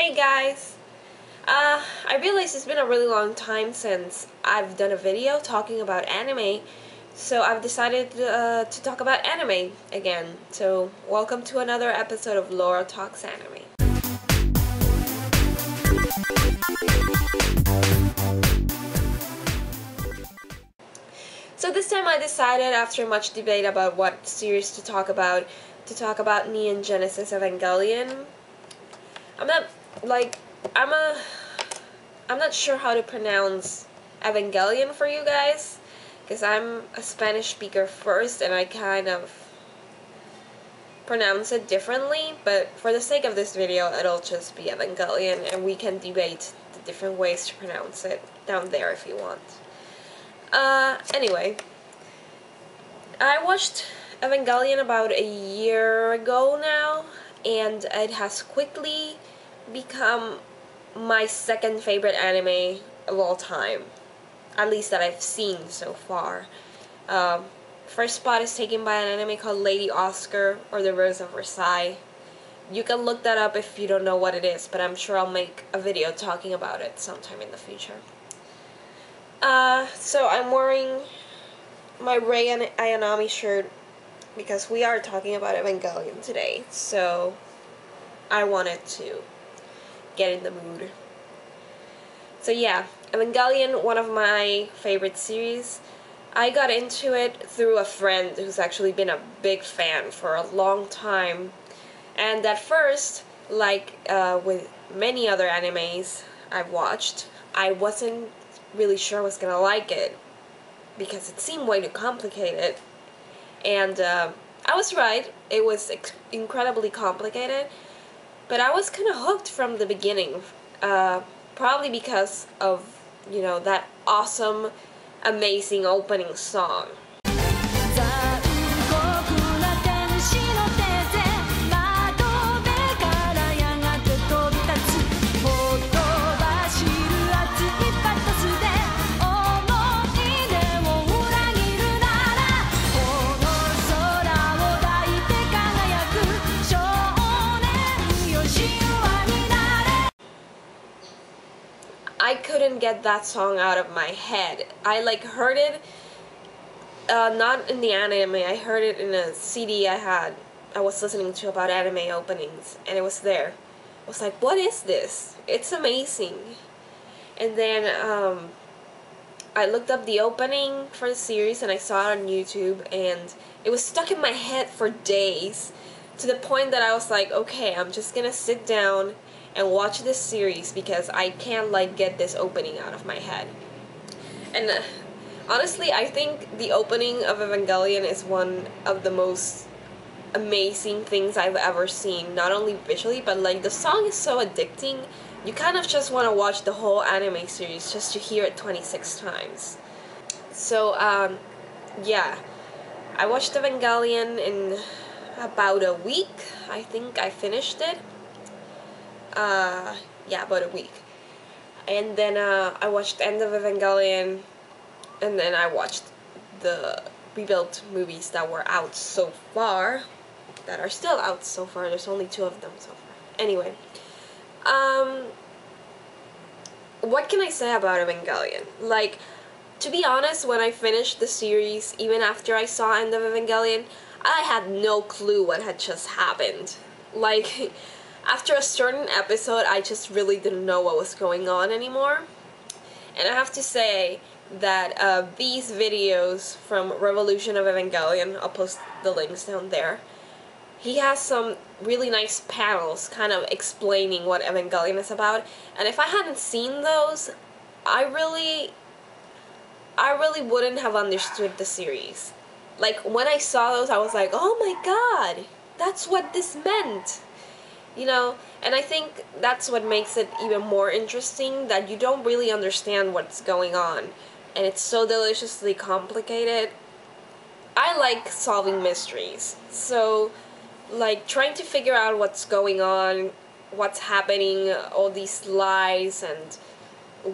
Hey guys! I realized it's been a really long time since I've done a video talking about anime, so I've decided to talk about anime again. So, welcome to another episode of Laura Talks Anime. So this time I decided, after much debate about what series to talk about Neon Genesis Evangelion. I'm not, like, I'm a I'm not sure how to pronounce Evangelion for you guys, because I'm a Spanish speaker first and I kind of pronounce it differently, but for the sake of this video it'll just be Evangelion and we can debate the different ways to pronounce it down there if you want. Anyway, I watched Evangelion about a year ago now, and it has quickly become my second favorite anime of all time, at least that I've seen so far. First spot is taken by an anime called Lady Oscar or The Rose of Versailles. You can look that up if you don't know what it is, but I'm sure I'll make a video talking about it sometime in the future. So I'm wearing my Rei Ayanami shirt because we are talking about Evangelion today, so I wanted to get in the mood. So yeah, Evangelion, one of my favorite series. I got into it through a friend who's actually been a big fan for a long time. And at first, like with many other animes I've watched, I wasn't really sure I was gonna like it because it seemed way too complicated. And I was right, it was incredibly complicated. But I was kind of hooked from the beginning, probably because of, that awesome, amazing opening song. I couldn't get that song out of my head. I heard it, not in the anime, I heard it in a CD I was listening to about anime openings, and it was there. I was like, what is this? It's amazing. And then I looked up the opening for the series and I saw it on YouTube, and it was stuck in my head for days, to the point that I was like, okay, I'm just gonna sit down and watch this series because I can't get this opening out of my head. And honestly, I think the opening of Evangelion is one of the most amazing things I've ever seen, not only visually, but the song is so addicting. You kind of just want to watch the whole anime series just to hear it 26 times. So yeah, I watched Evangelion in about a week. I think I finished it. Yeah, about a week. And then I watched End of Evangelion, and then I watched the rebuilt movies that were out so far, that are still out so far. There's only 2 of them so far. Anyway, what can I say about Evangelion? To be honest, when I finished the series, even after I saw End of Evangelion, I had no clue what had just happened. After a certain episode, I just really didn't know what was going on anymore. And I have to say that these videos from Revolution of Evangelion, I'll post the links down there, he has some really nice panels kind of explaining what Evangelion is about. And if I hadn't seen those, I really wouldn't have understood the series. When I saw those, I was like, oh my god, that's what this meant. And I think that's what makes it even more interesting, that you don't really understand what's going on, and it's so deliciously complicated. I like solving mysteries, so trying to figure out what's going on, what's happening, all these lies and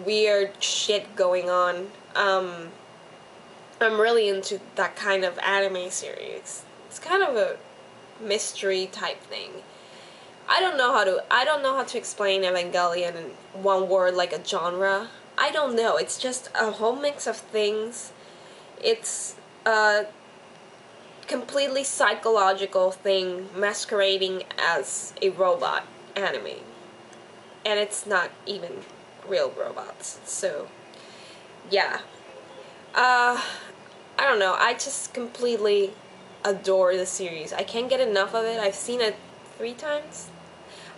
weird shit going on. I'm really into that kind of anime series. It's kind of a mystery type thing. I don't know how to explain Evangelion in one word, like a genre. I don't know. It's just a whole mix of things. It's a completely psychological thing masquerading as a robot anime. And it's not even real robots. So, yeah. Uh, I don't know. I just completely adore the series. I can't get enough of it. I've seen it 3 times.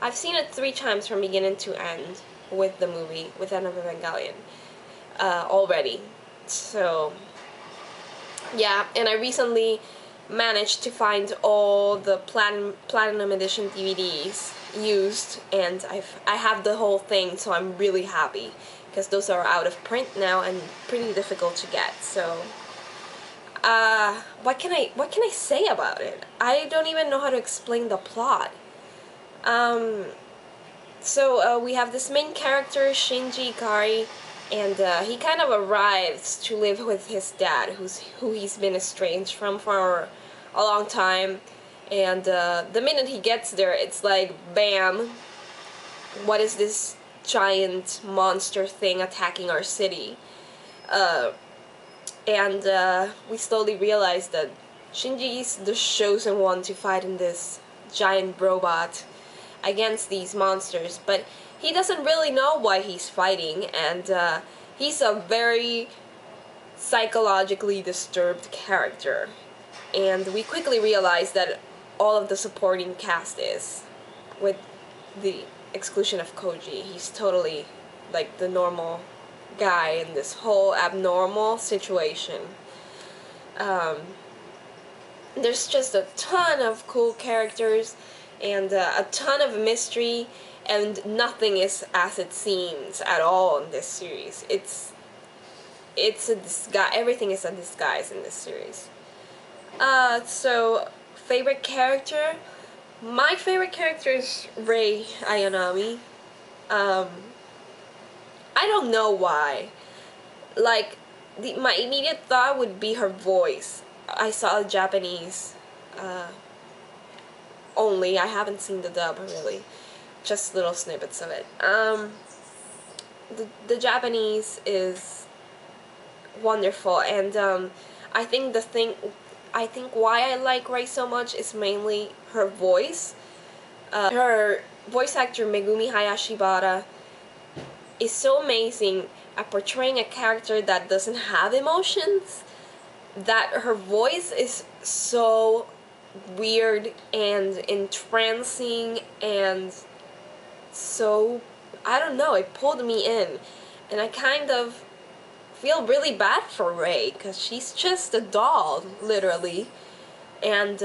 I've seen it 3 times from beginning to end with the movie, with End of Evangelion, already. So, yeah, and I recently managed to find all the Platinum Edition DVDs used, and I have the whole thing, so I'm really happy, because those are out of print now and pretty difficult to get, so... what can I say about it? I don't even know how to explain the plot. We have this main character, Shinji Ikari, and he kind of arrives to live with his dad, who he's been estranged from for a long time. And the minute he gets there, it's like, bam, what is this giant monster thing attacking our city? We slowly realize that Shinji is the chosen one to fight in this giant robot against these monsters, but he doesn't really know why he's fighting, and he's a very psychologically disturbed character. And we quickly realize that all of the supporting cast is, with the exclusion of Koji. He's totally like the normal guy in this whole abnormal situation. There's just a ton of cool characters and a ton of mystery, and nothing is as it seems at all in this series. It's a disguise. Everything is a disguise in this series. Favorite character? My favorite character is Rei Ayanami. I don't know why. Like, my immediate thought would be her voice. I saw Japanese only. I haven't seen the dub, really. Just little snippets of it. The Japanese is wonderful, and I think why I like Rei so much is mainly her voice. Her voice actor Megumi Hayashibara is so amazing at portraying a character that doesn't have emotions, that her voice is so weird and entrancing and so, I don't know, it pulled me in, and I kind of feel really bad for Rei, because she's just a doll, literally, and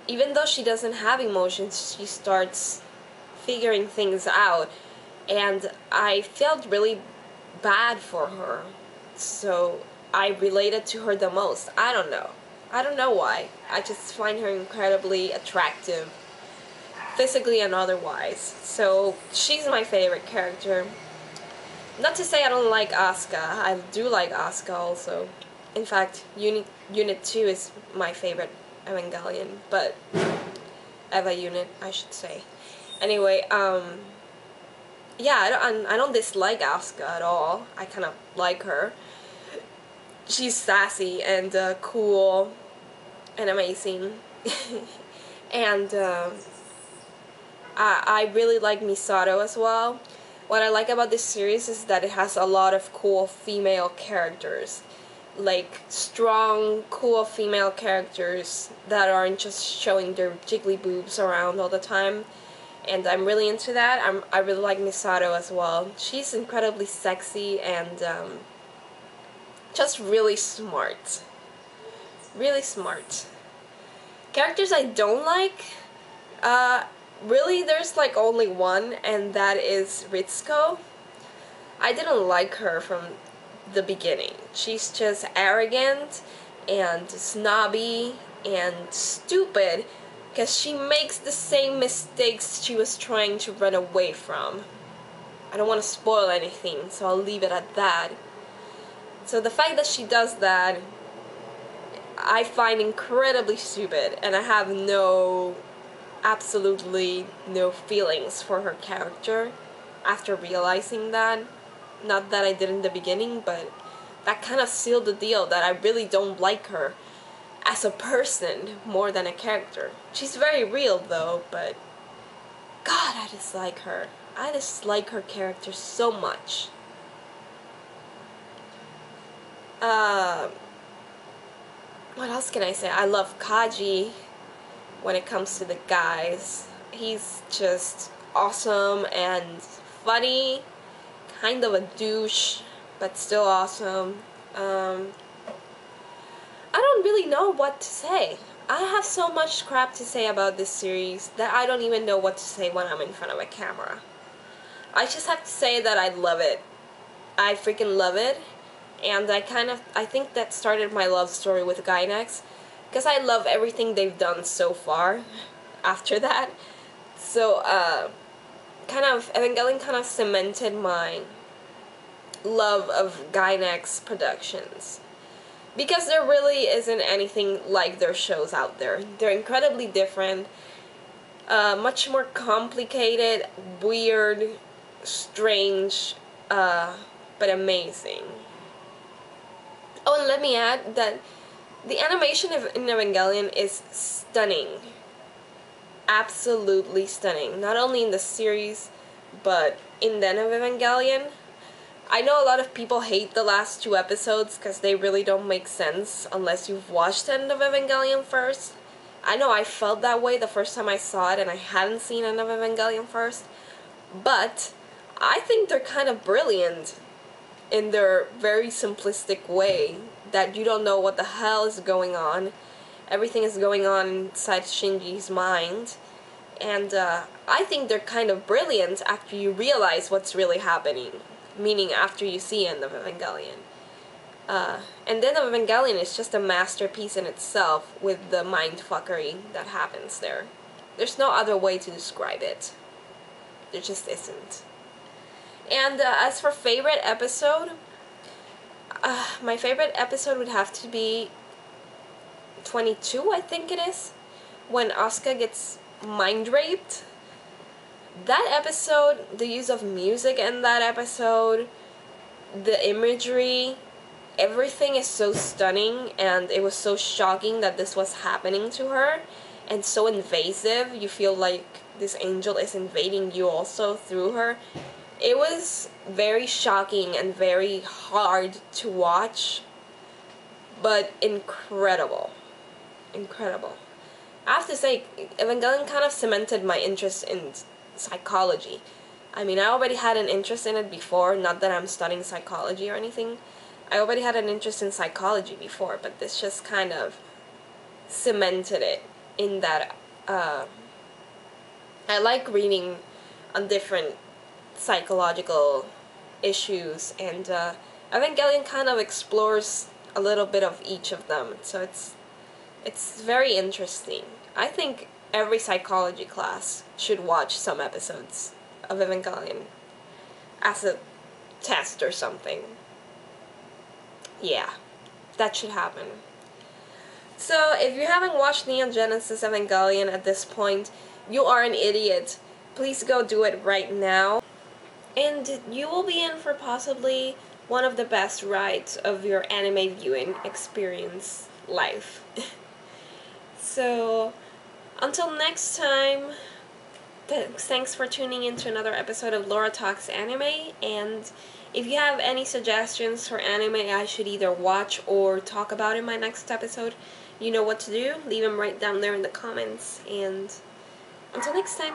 even though she doesn't have emotions, she starts figuring things out, and I felt really bad for her, so I related to her the most. I don't know why. I just find her incredibly attractive, physically and otherwise. So she's my favorite character. Not to say I don't like Asuka. I do like Asuka also. In fact, Unit 2 is my favorite Evangelion, but Eva Unit, I should say. Anyway, yeah, I don't dislike Asuka at all. I kind of like her. She's sassy and cool and amazing. And I really like Misato as well. What I like about this series is that it has a lot of cool female characters. Like, strong, cool female characters that aren't just showing their jiggly boobs around all the time. And I'm really into that. I really like Misato as well. She's incredibly sexy and just really smart. Really smart. Characters I don't like? Really, there's like only one, and that is Ritsuko. I didn't like her from the beginning. She's just arrogant and snobby and stupid because she makes the same mistakes she was trying to run away from. I don't want to spoil anything, so I'll leave it at that. So the fact that she does that, I find incredibly stupid, and I absolutely no feelings for her character after realizing that. Not that I did in the beginning, but that kind of sealed the deal that I really don't like her as a person more than a character. She's very real though, but God, I dislike her. I dislike her character so much. Uh, what else can I say? I love Kaji when it comes to the guys. He's just awesome and funny, kind of a douche, but still awesome. I don't really know what to say. I have so much crap to say about this series that I don't even know what to say when I'm in front of a camera. I just have to say that I love it. I freaking love it. And I think that started my love story with Gainax, because I love everything they've done so far after that. So, Evangelion kind of cemented my love of Gainax productions. Because there really isn't anything like their shows out there. They're incredibly different, much more complicated, weird, strange, but amazing. Oh, and let me add that the animation in Evangelion is stunning. Absolutely stunning. Not only in the series, but in the end of Evangelion. I know a lot of people hate the last 2 episodes because they really don't make sense unless you've watched the end of Evangelion first. I know I felt that way the first time I saw it and I hadn't seen End of Evangelion first. But I think they're kind of brilliant in their very simplistic way that you don't know what the hell is going on. Everything is going on inside Shinji's mind. And I think they're kind of brilliant after you realize what's really happening. Meaning after you see End of Evangelion. And End of Evangelion is just a masterpiece in itself with the mindfuckery that happens there. There's no other way to describe it. There just isn't. And as for favorite episode, my favorite episode would have to be 22, I think it is, when Asuka gets mind raped. That episode, the use of music in that episode, the imagery, everything is so stunning, and it was so shocking that this was happening to her, and so invasive. You feel like this angel is invading you also through her. It was very shocking and very hard to watch, but incredible. Incredible. I have to say, Evangelion kind of cemented my interest in psychology. I mean, I already had an interest in it before, not that I'm studying psychology or anything. I already had an interest in psychology before, but this just kind of cemented it in that I like reading on different psychological issues, and Evangelion kind of explores a little bit of each of them, so it's very interesting. I think every psychology class should watch some episodes of Evangelion as a test or something. Yeah, that should happen. So, if you haven't watched Neon Genesis Evangelion at this point, you are an idiot. Please go do it right now. And you will be in for possibly one of the best rides of your anime viewing experience life. So, until next time, thanks for tuning in to another episode of Laura Talks Anime, and if you have any suggestions for anime I should either watch or talk about in my next episode, you know what to do. Leave them right down there in the comments, and until next time.